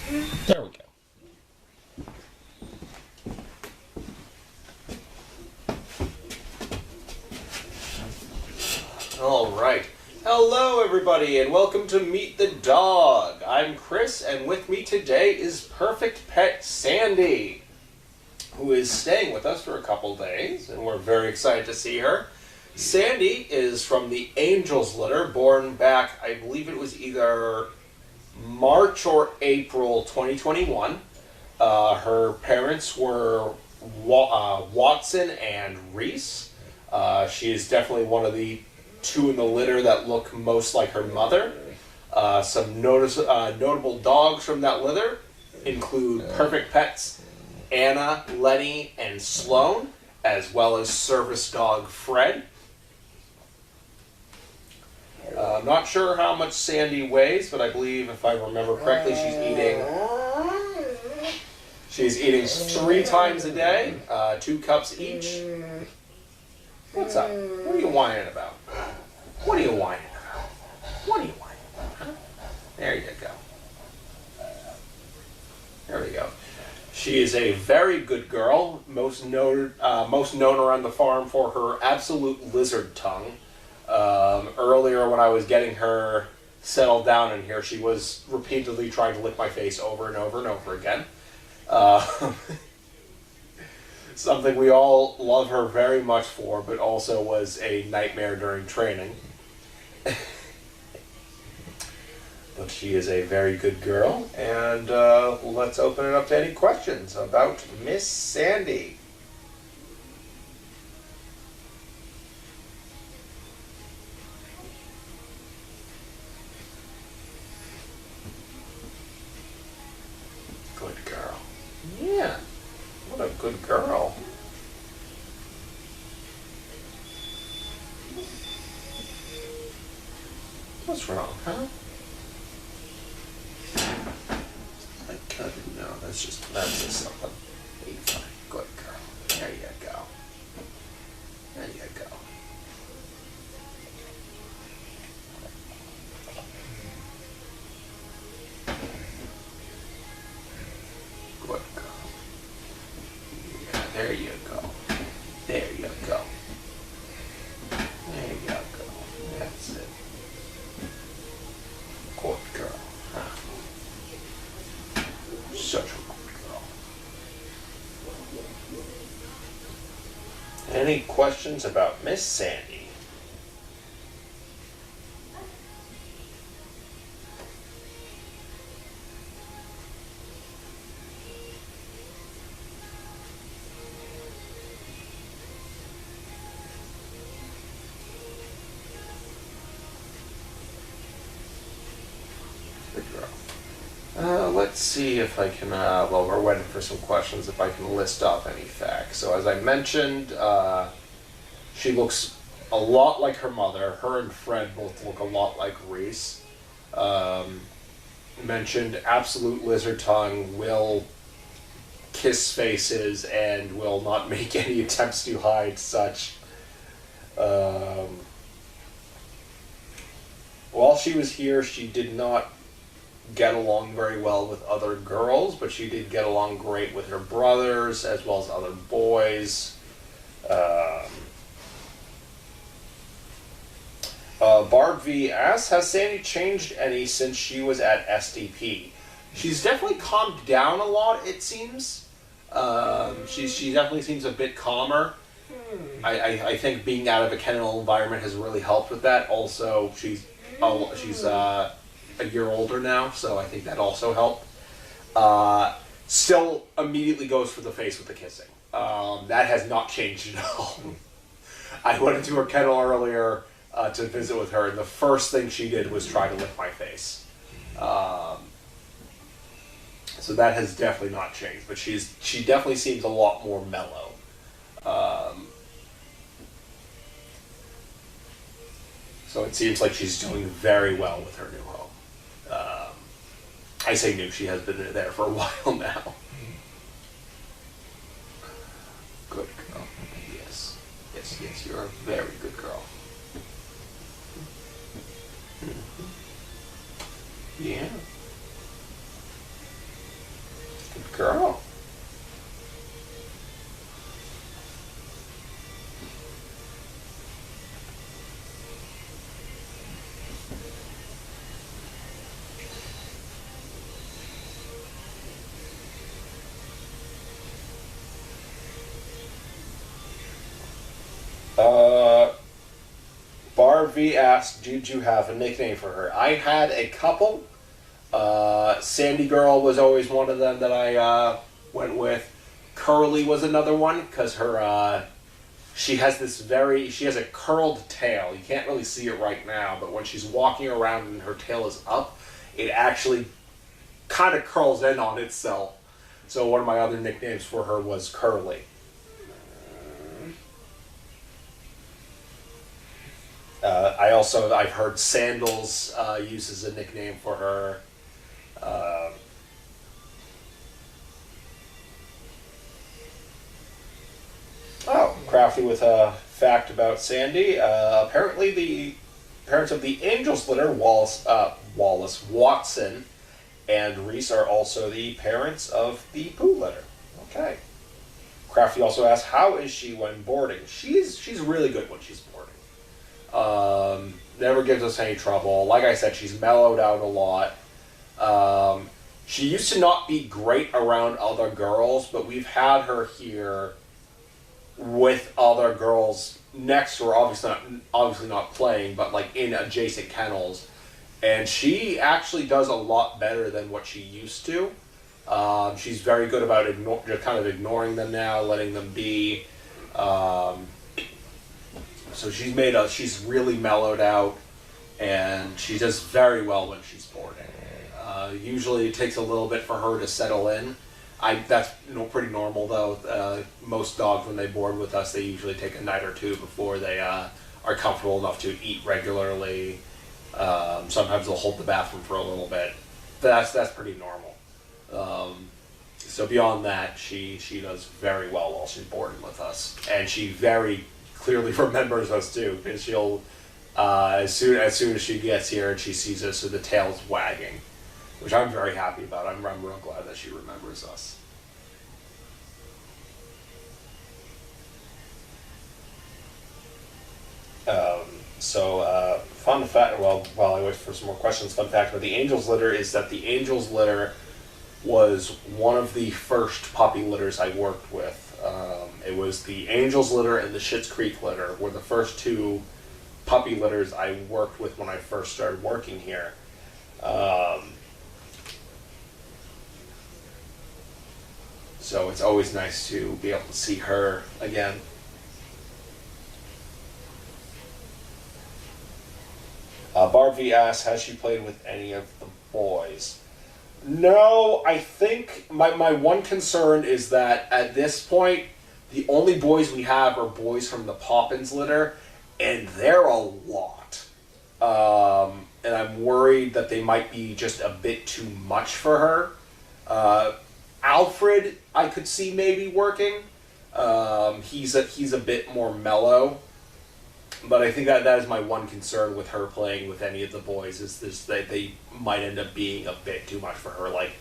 There we go. All right. Hello, everybody, and welcome to Meet the Dog. I'm Chris, and with me today is Perfect Pet Sandy, who is staying with us for a couple days, and we're very excited to see her. Sandy is from the Angel's litter, born back, I believe it was either March or April 2021. Her parents were Watson and Reese. She is definitely one of the two in the litter that look most like her mother. Some notable dogs from that litter include Perfect Pets Anna, Lenny, and Sloan, as well as service dog Fred. I'm not sure how much Sandy weighs, but I believe, if I remember correctly, she's eating 3 times a day, 2 cups each. What's up? What are you whining about? What are you whining about? What are you whining about? Huh? There you go. There we go. She is a very good girl, most known around the farm for her absolute lizard tongue. Earlier when I was getting her settled down in here, she was repeatedly trying to lick my face over and over and over again. Something we all love her very much for, but also was a nightmare during training. But she is a very good girl, and let's open it up to any questions about Miss Sandy. Good girl. Yeah, what a good girl. What's wrong, huh? No, that's just something. You're fine. Good girl. There you go. There you go. Good girl. Yeah, there you go. There you go. There you go. That's it. Good girl. Huh? Such a good girl. Any questions about Miss Sandy? Good girl. Let's see if I can, while we're waiting for some questions, if I can list off any facts. So as I mentioned, she looks a lot like her mother. Her and Fred both look a lot like Reese. Mentioned absolute lizard tongue, will kiss faces, and will not make any attempts to hide such. While she was here, she did not get along very well with other girls, but she did get along great with her brothers as well as other boys. Barb V asks, has Sandy changed any since she was at SDP? She's definitely calmed down a lot, it seems. She definitely seems a bit calmer. I think being out of a kennel environment has really helped with that. Also, she's a year older now, so I think that also helped. Still immediately goes for the face with the kissing. That has not changed at all. I went into her kennel earlier to visit with her, and the first thing she did was try to lick my face. So that has definitely not changed, but she definitely seems a lot more mellow. So it seems like she's doing very well with her new home. I say new, she has been there for a while now. Good girl. Yes. Yes, yes, you're a very good girl. Yeah. Girl. Barbie asked, did you have a nickname for her? I had a couple. Sandy Girl was always one of them that I went with. Curly was another one because her she has a curled tail. You can't really see it right now, but when she's walking around and her tail is up, it actually kind of curls in on itself. So one of my other nicknames for her was Curly. I've heard Sandals used as a nickname for her. Crafty with a fact about Sandy. Apparently the parents of the Angels litter, Wallace Watson and Reese, are also the parents of the Pooh litter. Okay. Crafty also asked, how is she when boarding? She's really good when she's boarding. Never gives us any trouble. Like I said, she's mellowed out a lot. She used to not be great around other girls, but we've had her here with other girls next to her, obviously not playing, but like in adjacent kennels, and she actually does a lot better than what she used to. She's very good about just kind of ignoring them now, letting them be. So she's really mellowed out, and she does very well when she's boarding. Usually it takes a little bit for her to settle in. That's pretty normal though. Most dogs, when they board with us, they usually take a night or two before they are comfortable enough to eat regularly. Sometimes they'll hold the bathroom for a little bit. That's pretty normal. So beyond that, she does very well while she's boarding with us, and she very clearly remembers us too, because she'll as soon as she gets here and she sees us, so the tail's wagging, which I'm very happy about. I'm real glad that she remembers us. Fun fact, while I wait for some more questions, fun fact about the Angels litter is that the Angels litter was one of the first puppy litters I worked with. It was the Angels litter and the Schitt's Creek litter were the first two puppy litters I worked with when I first started working here. So it's always nice to be able to see her again. Barbie asks, has she played with any of the boys? No, I think my one concern is that at this point, the only boys we have are boys from the Poppins litter, and they're a lot. And I'm worried that they might be just a bit too much for her. Alfred, I could see maybe working. He's a bit more mellow. But I think that is my one concern with her playing with any of the boys, is that they might end up being a bit too much for her. Like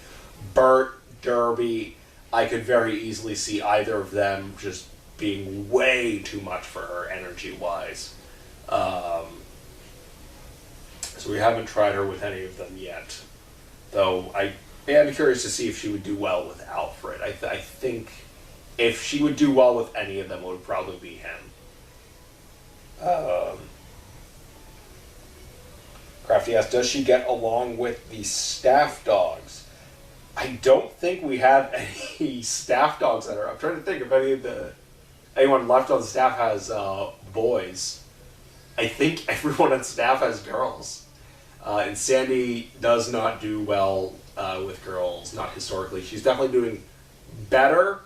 Bert, Derby, I could very easily see either of them just being way too much for her energy-wise. So we haven't tried her with any of them yet. Though I am curious to see if she would do well with Alfred. I think if she would do well with any of them, it would probably be him. Crafty asks, does she get along with the staff dogs? I don't think we have any staff dogs that are. I'm trying to think if anyone left on the staff has boys. I think everyone on staff has girls. And Sandy does not do well with girls, not historically. She's definitely doing better,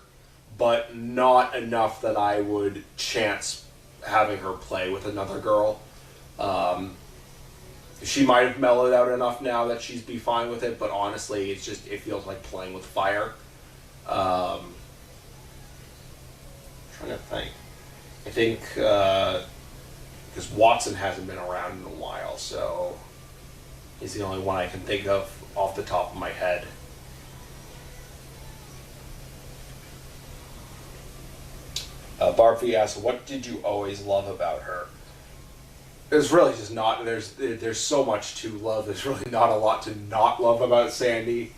but not enough that I would chance having her play with another girl. She might have mellowed out enough now that she'd be fine with it, but honestly, it feels like playing with fire. I'm trying to think. I think because Watson hasn't been around in a while, so he's the only one I can think of off the top of my head. Barbie asks, what did you always love about her? There's really just not, there's so much to love. There's really not a lot to not love about Sandy.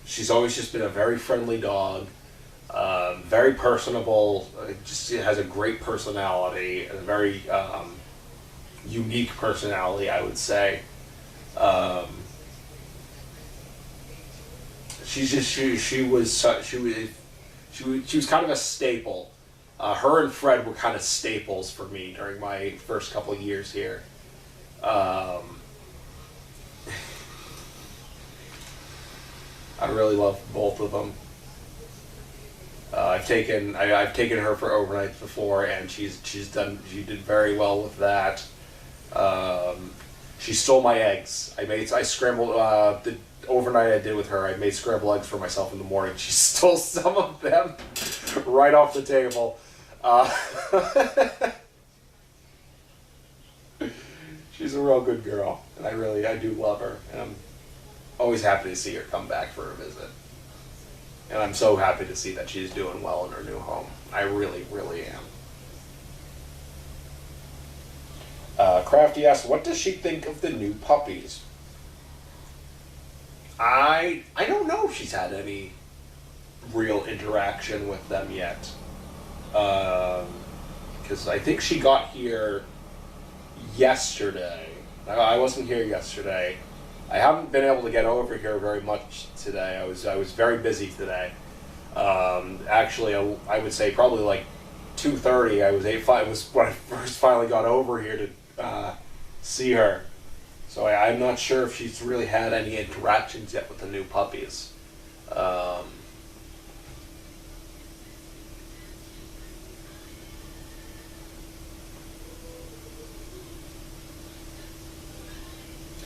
She's always just been a very friendly dog, very personable, just has a great personality, and a very unique personality, I would say. She was kind of a staple. Her and Fred were kind of staples for me during my first couple of years here. I really love both of them. I've taken her for overnights before, and she did very well with that. She stole my eggs. I scrambled the overnight I did with her. I made scrambled eggs for myself in the morning. She stole some of them right off the table. She's a real good girl, and I do love her, and I'm always happy to see her come back for a visit. And I'm so happy to see that she's doing well in her new home. I really, really am. Crafty asks, what does she think of the new puppies? I don't know if she's had any real interaction with them yet. Because I think she got here yesterday. I wasn't here yesterday. I haven't been able to get over here very much today. I was very busy today. Actually, I would say probably like 2:30. It was when I first finally got over here to see her. So I'm not sure if she's really had any interactions yet with the new puppies.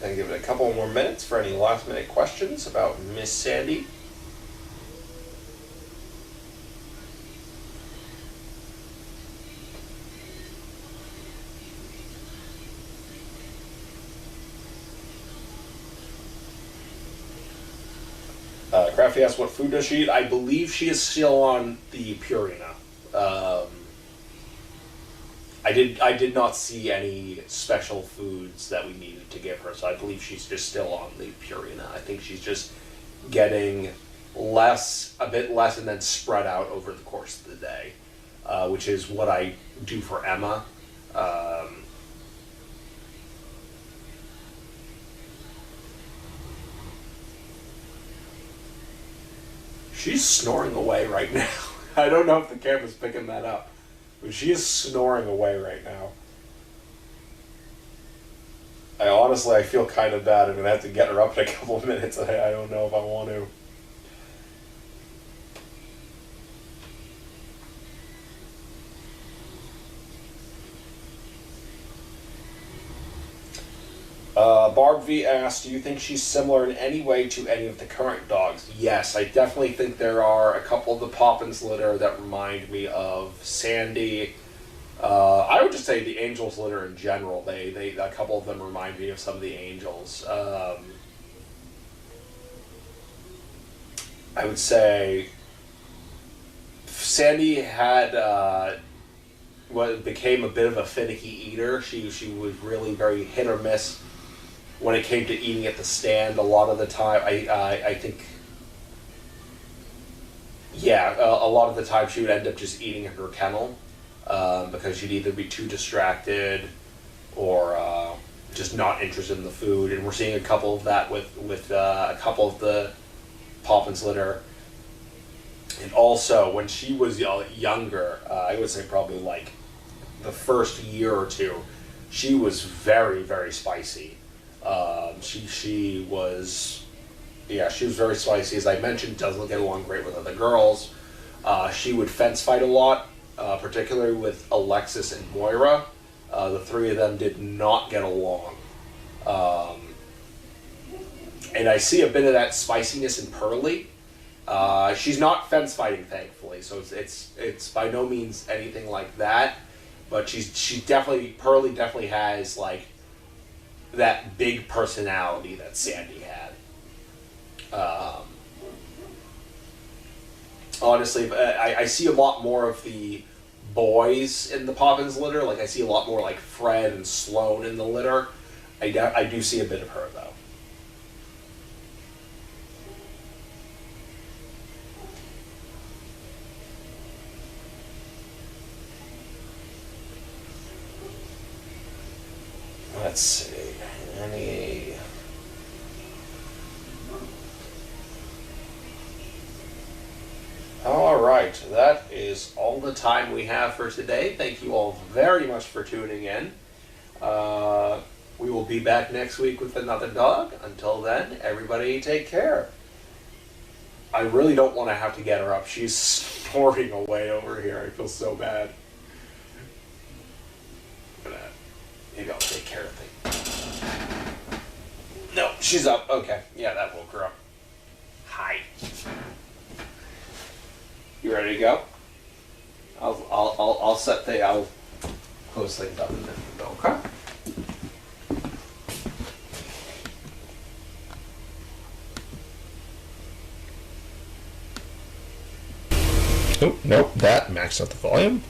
And give it a couple more minutes for any last minute questions about Miss Sandy. Crafty asks, what food does she eat? I believe she is still on the Purina. I did not see any special foods that we needed to give her, so I believe she's just still on the Purina. I think she's just getting a bit less, and then spread out over the course of the day, which is what I do for Emma. She's snoring away right now. I don't know if the camera's picking that up, but she is snoring away right now. I feel kind of bad. I'm going to have to get her up in a couple of minutes. I don't know if I want to. Barb V asked, do you think she's similar in any way to any of the current dogs? Yes, I definitely think there are a couple of the Poppins litter that remind me of Sandy. I would just say the Angels litter in general. A couple of them remind me of some of the Angels. I would say Sandy had what became a bit of a finicky eater. She was really very hit or miss when it came to eating at the stand. A lot of the time, I think, a lot of the time she would end up just eating in her kennel because she'd either be too distracted or just not interested in the food. And we're seeing a couple of that with a couple of the Poppins litter. And also, when she was younger, I would say probably like the first year or two, she was very, very spicy. She was very spicy. As I mentioned, doesn't get along great with other girls. She would fence fight a lot, particularly with Alexis and Moira. The three of them did not get along. And I see a bit of that spiciness in Pearly. She's not fence fighting, thankfully, so it's by no means anything like that. But Pearly definitely has like that big personality that Sandy had. honestly, I see a lot more of the boys in the Poppins litter. Like, I see a lot more, like, Fred and Sloane in the litter. I do see a bit of her, though. Let's see. Any... Alright, that is all the time we have for today. Thank you all very much for tuning in. We will be back next week with another dog. Until then, everybody take care. I really don't want to have to get her up. She's snoring away over here. I feel so bad. Maybe I'll take care of things. No, she's up. Okay. Yeah, that woke her up. Hi. You ready to go? I'll set the I'll close things up and then you go. Okay. Oh, nope, that maxed out the volume.